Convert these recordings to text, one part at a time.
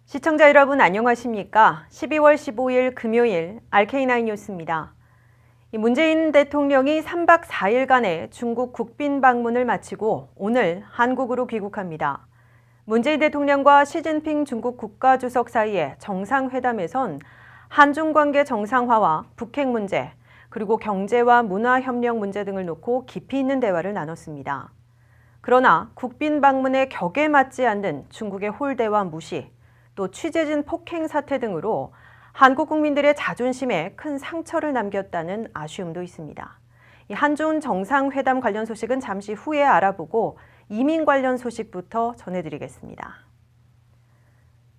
시청자 여러분 안녕하십니까? 12월 15일 금요일 RK9 뉴스입니다. 문재인 대통령이 3박 4일간의 중국 국빈 방문을 마치고 오늘 한국으로 귀국합니다. 문재인 대통령과 시진핑 중국 국가주석 사이의 정상회담에선 한중 관계 정상화와 북핵 문제, 그리고 경제와 문화협력 문제 등을 놓고 깊이 있는 대화를 나눴습니다. 그러나 국빈 방문의 격에 맞지 않는 중국의 홀대와 무시, 또 취재진 폭행 사태 등으로 한국 국민들의 자존심에 큰 상처를 남겼다는 아쉬움도 있습니다. 이 한중 정상회담 관련 소식은 잠시 후에 알아보고 이민 관련 소식부터 전해드리겠습니다.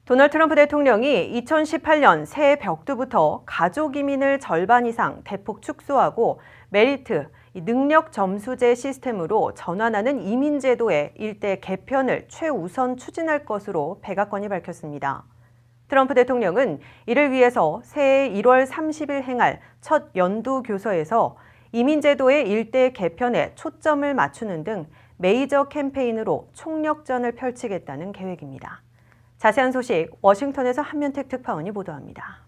도널드 트럼프 대통령이 2018년 새해 벽두부터 가족 이민을 절반 이상 대폭 축소하고 메리트, 능력 점수제 시스템으로 전환하는 이민 제도의 일대 개편을 최우선 추진할 것으로 백악관이 밝혔습니다. 트럼프 대통령은 이를 위해서 새해 1월 30일 행할 첫 연두 교서에서 이민 제도의 일대 개편에 초점을 맞추는 등 메이저 캠페인으로 총력전을 펼치겠다는 계획입니다. 자세한 소식 워싱턴에서 한면택 특파원이 보도합니다.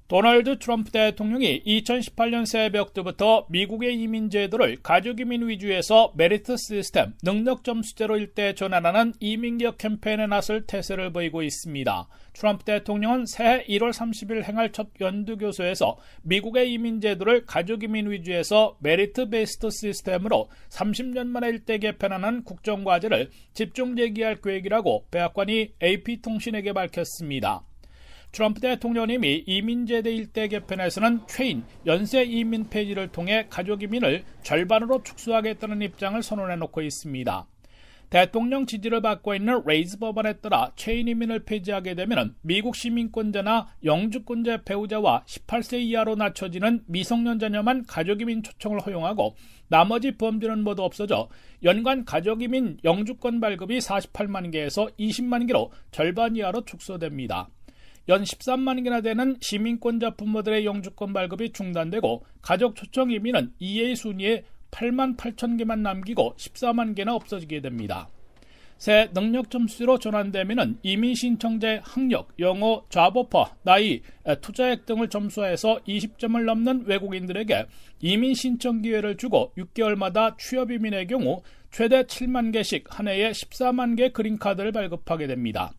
도널드 트럼프 대통령이 2018년 새벽부터 미국의 이민 제도를 가족이민 위주에서 메리트 시스템, 능력 점수제로 일대 전환하는 이민개혁 캠페인에 나설 태세를 보이고 있습니다. 트럼프 대통령은 새해 1월 30일 행할 첫 연두교서에서 미국의 이민 제도를 가족이민 위주에서 메리트 베이스드 시스템으로 30년 만에 일대 개편하는 국정과제를 집중 제기할 계획이라고 백악관이 AP통신에게 밝혔습니다. 트럼프 대통령님이 이민제도 일대 개편에서는 최인 연쇄 이민 폐지를 통해 가족 이민을 절반으로 축소하겠다는 입장을 선언해놓고 있습니다. 대통령 지지를 받고 있는 레이즈 법안에 따라 최인 이민을 폐지하게 되면 미국 시민권자나 영주권자 배우자와 18세 이하로 낮춰지는 미성년 자녀만 가족이민 초청을 허용하고 나머지 범죄는 모두 없어져 연간 가족이민 영주권 발급이 48만 개에서 20만 개로 절반 이하로 축소됩니다. 연 13만 개나 되는 시민권자 부모들의 영주권 발급이 중단되고 가족 초청 이민은 2의 순위에 8만 8천 개만 남기고 14만 개나 없어지게 됩니다. 새 능력 점수로 전환되면 이민 신청자의 학력, 영어, 좌보파, 나이, 투자액 등을 점수해서 20점을 넘는 외국인들에게 이민 신청 기회를 주고 6개월마다 취업 이민의 경우 최대 7만 개씩 한 해에 14만 개 그린카드를 발급하게 됩니다.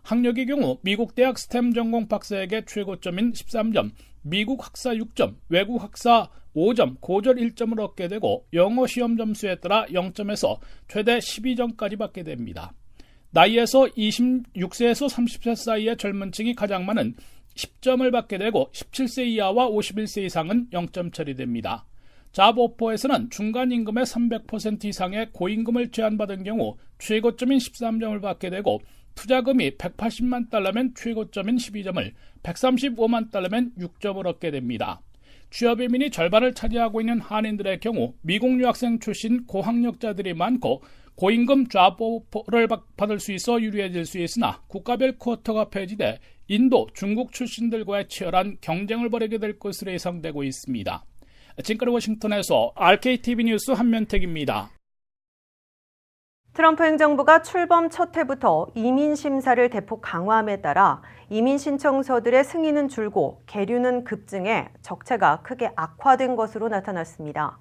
학력의 경우 미국 대학 스템 전공 박사에게 최고점인 13점, 미국 학사 6점, 외국 학사 5점, 고졸 1점을 얻게 되고 영어 시험 점수에 따라 0점에서 최대 12점까지 받게 됩니다. 나이에서 26세에서 30세 사이의 젊은 층이 가장 많은 10점을 받게 되고 17세 이하와 51세 이상은 0점 처리됩니다. 잡오퍼에서는 중간임금의 300% 이상의 고임금을 제한받은 경우 최고점인 13점을 받게 되고 투자금이 180만 달러면 최고점인 12점을, 135만 달러면 6점을 얻게 됩니다. 취업이민이 절반을 차지하고 있는 한인들의 경우 미국 유학생 출신 고학력자들이 많고 고임금 잡오퍼를 받을 수 있어 유리해질 수 있으나 국가별 쿼터가 폐지돼 인도, 중국 출신들과의 치열한 경쟁을 벌이게 될 것으로 예상되고 있습니다. 지금까지 워싱턴에서 RKTV 뉴스 한면택입니다. 트럼프 행정부가 출범 첫 해부터 이민 심사를 대폭 강화함에 따라 이민 신청서들의 승인은 줄고 계류는 급증해 적체가 크게 악화된 것으로 나타났습니다.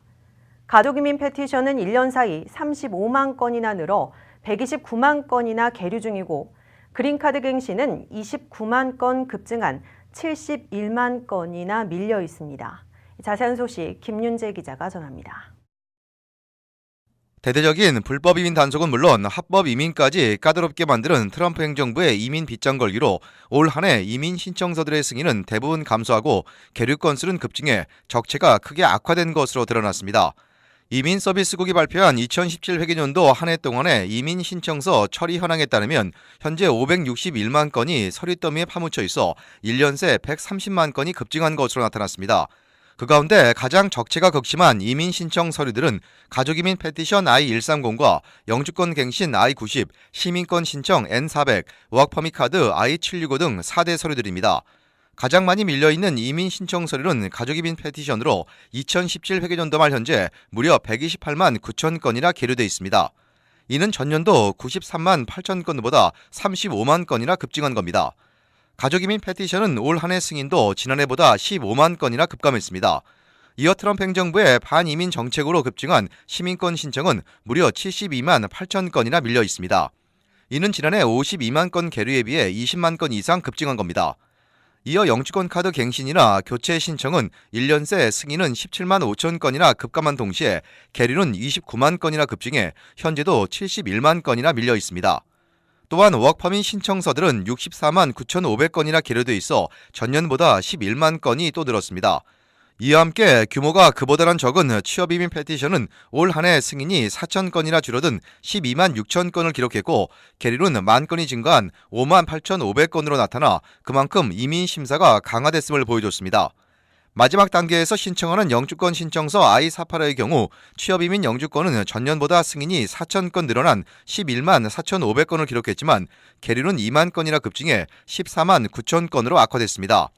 가족이민 페티션은 1년 사이 35만 건이나 늘어 129만 건이나 계류 중이고 그린카드 갱신은 29만 건 급증한 71만 건이나 밀려 있습니다. 자세한 소식 김윤재 기자가 전합니다. 대대적인 불법 이민 단속은 물론 합법 이민까지 까다롭게 만드는 트럼프 행정부의 이민 빗장 걸기로 올 한 해 이민 신청서들의 승인은 대부분 감소하고 계류 건수는 급증해 적체가 크게 악화된 것으로 드러났습니다. 이민 서비스국이 발표한 2017 회계년도 한 해 동안의 이민 신청서 처리 현황에 따르면 현재 561만 건이 서류 더미에 파묻혀 있어 1년 새 130만 건이 급증한 것으로 나타났습니다. 그 가운데 가장 적체가 극심한 이민 신청 서류들은 가족이민 페티션 I-130과 영주권 갱신 I-90, 시민권 신청 N-400, 워크퍼밋 카드 I-765 등 4대 서류들입니다. 가장 많이 밀려있는 이민 신청 서류는 가족이민 페티션으로 2017 회계년도 말 현재 무려 128만 9천 건이나 계류돼 있습니다. 이는 전년도 93만 8천 건보다 35만 건이나 급증한 겁니다. 가족이민 페티션은 올 한 해 승인도 지난해보다 15만 건이나 급감했습니다. 이어 트럼프 행정부의 반이민 정책으로 급증한 시민권 신청은 무려 72만 8천 건이나 밀려 있습니다. 이는 지난해 52만 건 계류에 비해 20만 건 이상 급증한 겁니다. 이어 영주권 카드 갱신이나 교체 신청은 1년 새 승인은 17만 5천 건이나 급감한 동시에 계류는 29만 건이나 급증해 현재도 71만 건이나 밀려 있습니다. 또한 워크퍼밋 신청서들은 64만 9,500건이나 계류돼 있어 전년보다 11만 건이 또 늘었습니다. 이와 함께 규모가 그보다는 적은 취업이민 페티션은 올 한 해 승인이 4천 건이나 줄어든 12만 6천 건을 기록했고 계류는 만 건이 증가한 5만 8,500건으로 나타나 그만큼 이민 심사가 강화됐음을 보여줬습니다. 마지막 단계에서 신청하는 영주권 신청서 I-48의 경우 취업이민 영주권은 전년보다 승인이 4천 건 늘어난 11만 4,500건을 기록했지만 계류는 2만 건이나 급증해 14만 9천 건으로 악화됐습니다.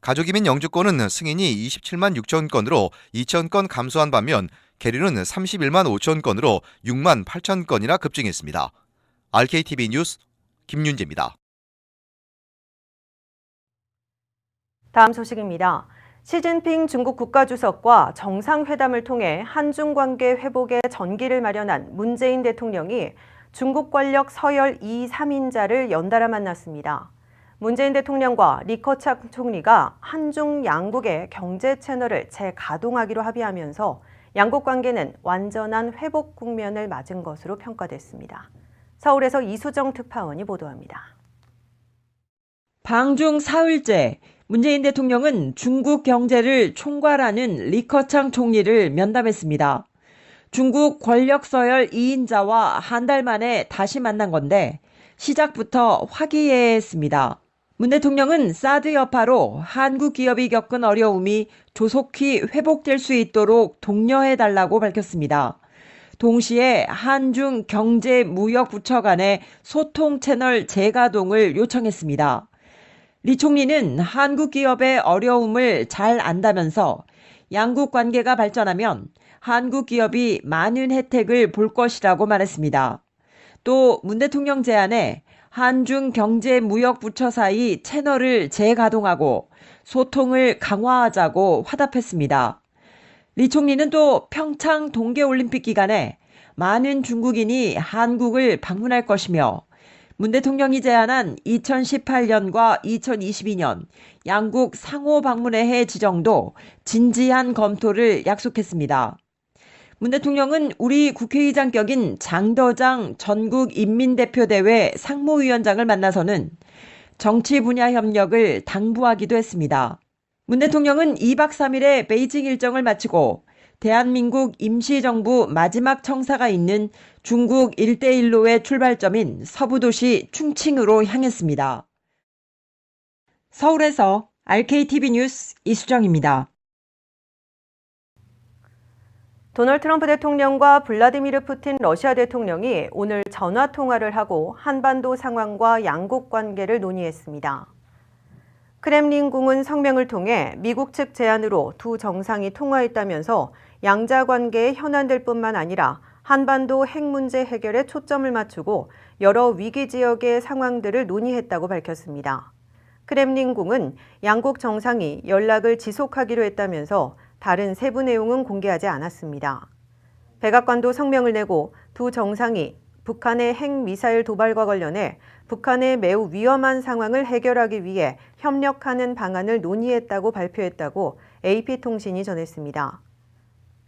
가족이민 영주권은 승인이 27만 6천 건으로 2천 건 감소한 반면 계류는 31만 5천 건으로 6만 8천 건이나 급증했습니다. RKTV 뉴스 김윤재입니다. 다음 소식입니다. 시진핑 중국 국가주석과 정상회담을 통해 한중 관계 회복에 전기를 마련한 문재인 대통령이 중국 권력 서열 2, 3인자를 연달아 만났습니다. 문재인 대통령과 리커창 총리가 한중 양국의 경제 채널을 재가동하기로 합의하면서 양국 관계는 완전한 회복 국면을 맞은 것으로 평가됐습니다. 서울에서 이수정 특파원이 보도합니다. 방중 사흘째 문재인 대통령은 중국 경제를 총괄하는 리커창 총리를 면담했습니다. 중국 권력 서열 2인자와 한 달 만에 다시 만난 건데 시작부터 화기애애했습니다. 문 대통령은 사드 여파로 한국 기업이 겪은 어려움이 조속히 회복될 수 있도록 독려해달라고 밝혔습니다. 동시에 한중 경제 무역 부처 간의 소통 채널 재가동을 요청했습니다. 리 총리는 한국 기업의 어려움을 잘 안다면서 양국 관계가 발전하면 한국 기업이 많은 혜택을 볼 것이라고 말했습니다. 또 문 대통령 제안에 한중 경제 무역 부처 사이 채널을 재가동하고 소통을 강화하자고 화답했습니다. 리 총리는 또 평창 동계올림픽 기간에 많은 중국인이 한국을 방문할 것이며 문 대통령이 제안한 2018년과 2022년 양국 상호 방문의 해 지정도 진지한 검토를 약속했습니다. 문 대통령은 우리 국회의장 격인 장더장 전국인민대표대회 상무위원장을 만나서는 정치 분야 협력을 당부하기도 했습니다. 문 대통령은 2박 3일의 베이징 일정을 마치고 대한민국 임시정부 마지막 청사가 있는 중국 1대1로의 출발점인 서부도시 충칭으로 향했습니다. 서울에서 RKTV 뉴스 이수정입니다. 도널드 트럼프 대통령과 블라디미르 푸틴 러시아 대통령이 오늘 전화 통화를 하고 한반도 상황과 양국 관계를 논의했습니다. 크렘린궁은 성명을 통해 미국 측 제안으로 두 정상이 통화했다면서 양자 관계의 현안들 뿐만 아니라 한반도 핵 문제 해결에 초점을 맞추고 여러 위기 지역의 상황들을 논의했다고 밝혔습니다. 크렘린궁은 양국 정상이 연락을 지속하기로 했다면서 다른 세부 내용은 공개하지 않았습니다. 백악관도 성명을 내고 두 정상이 북한의 핵미사일 도발과 관련해 북한의 매우 위험한 상황을 해결하기 위해 협력하는 방안을 논의했다고 발표했다고 AP통신이 전했습니다.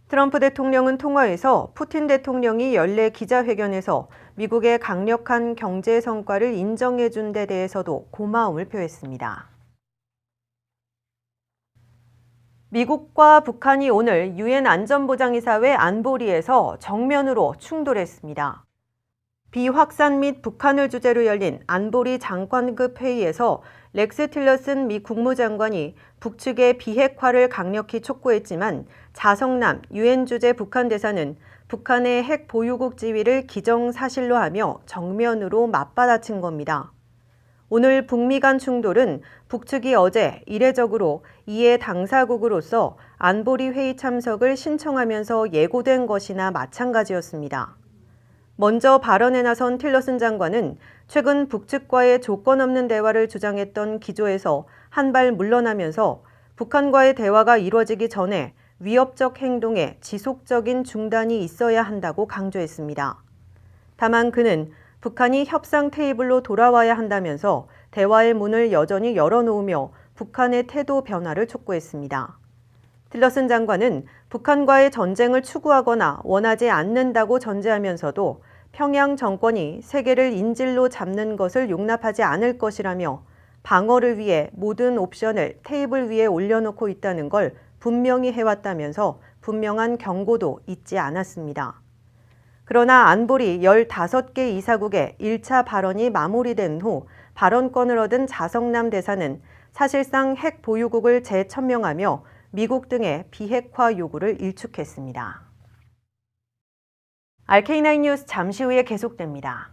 트럼프 대통령은 통화에서 푸틴 대통령이 연례 기자회견에서 미국의 강력한 경제 성과를 인정해준 데 대해서도 고마움을 표했습니다. 미국과 북한이 오늘 유엔 안전보장이사회 안보리에서 정면으로 충돌했습니다. 비확산 및 북한을 주제로 열린 안보리 장관급 회의에서 렉스 틸러슨 미 국무장관이 북측의 비핵화를 강력히 촉구했지만 자성남 유엔 주재 북한 대사는 북한의 핵 보유국 지위를 기정사실로 하며 정면으로 맞받아친 겁니다. 오늘 북미 간 충돌은 북측이 어제 이례적으로 이해 당사국으로서 안보리 회의 참석을 신청하면서 예고된 것이나 마찬가지였습니다. 먼저 발언에 나선 틸러슨 장관은 최근 북측과의 조건 없는 대화를 주장했던 기조에서 한 발 물러나면서 북한과의 대화가 이루어지기 전에 위협적 행동에 지속적인 중단이 있어야 한다고 강조했습니다. 다만 그는 북한이 협상 테이블로 돌아와야 한다면서 대화의 문을 여전히 열어놓으며 북한의 태도 변화를 촉구했습니다. 틸러슨 장관은 북한과의 전쟁을 추구하거나 원하지 않는다고 전제하면서도 평양 정권이 세계를 인질로 잡는 것을 용납하지 않을 것이라며 방어를 위해 모든 옵션을 테이블 위에 올려놓고 있다는 걸 분명히 해왔다면서 분명한 경고도 잊지 않았습니다. 그러나 안보리 15개 이사국의 1차 발언이 마무리된 후 발언권을 얻은 자성남 대사는 사실상 핵 보유국을 재천명하며 미국 등의 비핵화 요구를 일축했습니다. RK9 뉴스 잠시 후에 계속됩니다.